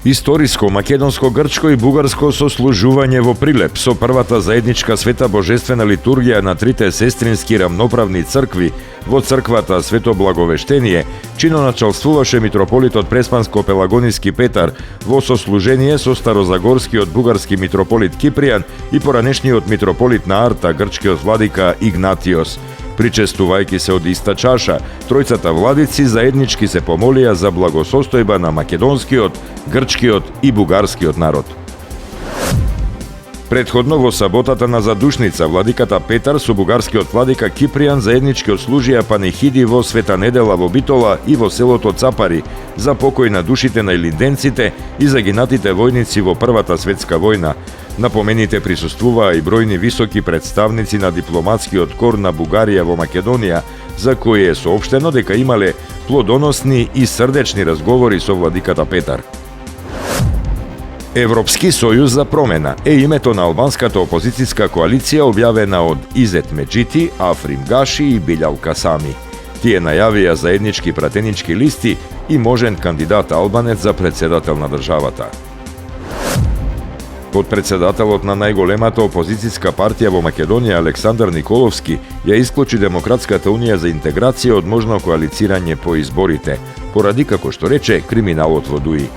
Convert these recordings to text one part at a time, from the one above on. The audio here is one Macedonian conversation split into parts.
Историско, македонско-грчко и бугарско сослужување во Прилеп со првата заедничка света божествена литургија на трите сестрински рамноправни цркви во црквата Свето Благовештение, чиноначалствуваше митрополитот Преспанско-Пелагониски Петар во сослужение со старозагорскиот бугарски митрополит Кипријан и поранешниот митрополит на Арта, грчкиот владика Игнатиос. Причестувајќи се од иста чаша, тројцата владици заеднички се помолија за благосостојба на македонскиот, грчкиот и бугарскиот народ. Претходно во саботата на Задушница, владиката Петар со бугарскиот владика Кипријан заеднички отслужија панихиди во Света недела во Битола и во селото Цапари за покој на душите на илинденците и загинатите војници во Првата светска војна. На помените присуствуваа и бројни високи представници на дипломатскиот кор на Бугарија во Македонија, за кои е соопштено дека имале плодоносни и срдечни разговори со владиката Петар. Европски сојуз за промена е името на албанската опозицијска коалиција објавена од Изет Меджити, Африм Гаши и Билјал Касами. Тие најавија заеднички пратенички листи и можен кандидат албанец за председател на државата. Подпредседателот на најголемата опозицијска партија во Македонија Александар Николовски ја исклучи Демократската унија за интеграција од можно коалицирање по изборите, поради, како што рече, криминалот во ДУИ.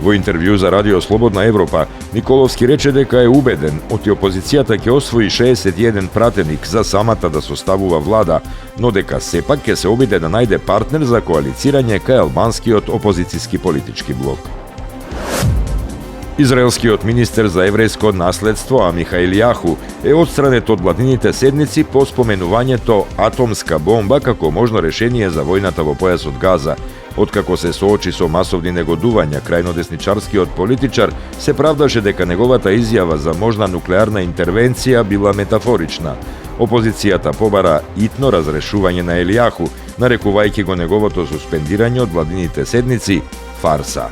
Во интервју за Радио Слободна Европа, Николовски рече дека е убеден оти опозицијата ќе освои 61 пратеник за самата да составува влада, но дека сепак ќе се обиде да најде партнер за коалицирање кај албанскиот опозицијски политички блок. Израелскиот министер за еврејско наследство Амихаил Јаху е отстранет од владините седници по споменувањето атомска бомба како можно решение за војната во појасот Газа. Откако се соочи со масовни негодувања, крајнодесничарскиот политичар се правдаше дека неговата изјава за можна нуклеарна интервенција била метафорична. Опозицијата побара итно разрешување на Елијаху, нарекувајќи го неговото суспендирање од владините седници фарса.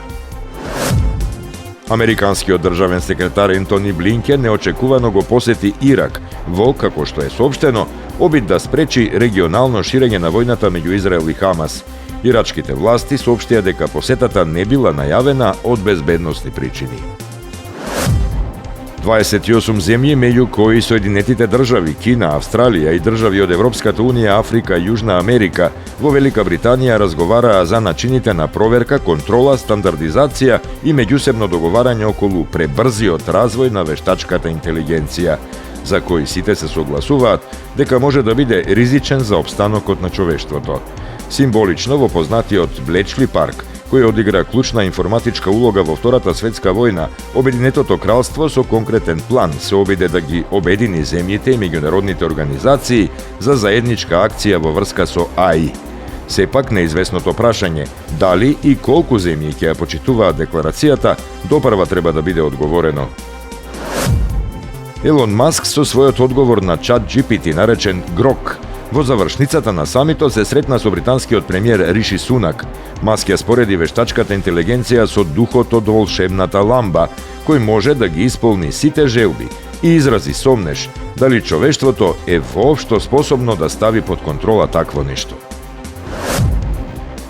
Американскиот државен секретар Ентони Блинкен неочекувано го посети Ирак во, како што е соопштено, обид да спречи регионално ширење на војната меѓу Израел и Хамас. Ирачките власти соопштија дека посетата не била најавена од безбедносни причини. 28 земји, меѓу кои Соединетите држави, Кина, Австралија и држави од Европската унија, Африка и Јужна Америка, во Велика Британија разговараа за начините на проверка, контрола, стандардизација и меѓусебно договарање околу пребрзиот развој на вештачката интелигенција, за кој сите се согласуваат дека може да биде ризичен за опстанокот на човештвото. Символично во познатиот Блечли парк, кој одигра клучна информатичка улога во Втората светска војна, Обединетото кралство со конкретен план се обиде да ги обедини земјите и меѓународните организации за заедничка акција во врска со АИ. Сепак неизвестното прашање дали и колку земји ќе ја почитуваат декларацијата, допрва треба да биде одговорено. Елон Маск со својот одговор на ChatGPT наречен Грок во завршницата на самитот се сретна со британскиот премиер Риши Сунак. Маск ја спореди вештачката интелигенција со духот од волшебната ламба, кој може да ги исполни сите желби и изрази сомнеш дали човештвото е воопшто способно да стави под контрола такво нешто.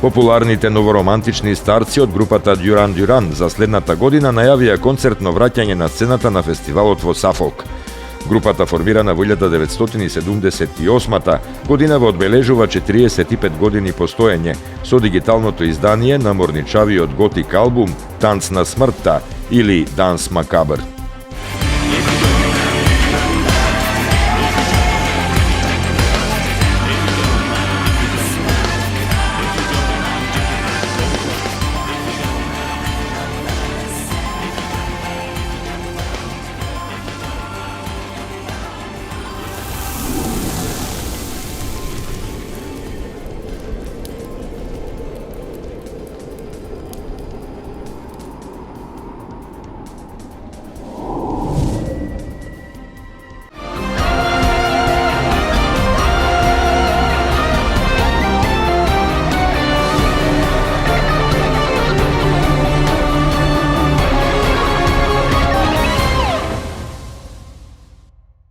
Популарните новоромантични старци од групата Дюран Дюран за следната година најавија концертно враќање на сцената на фестивалот во Сафолк. Групата, формирана во 1978 година, во одбележува 45 години постоење со дигиталното издание на морничавиот готик албум Танц на смртта или Данс Макабр.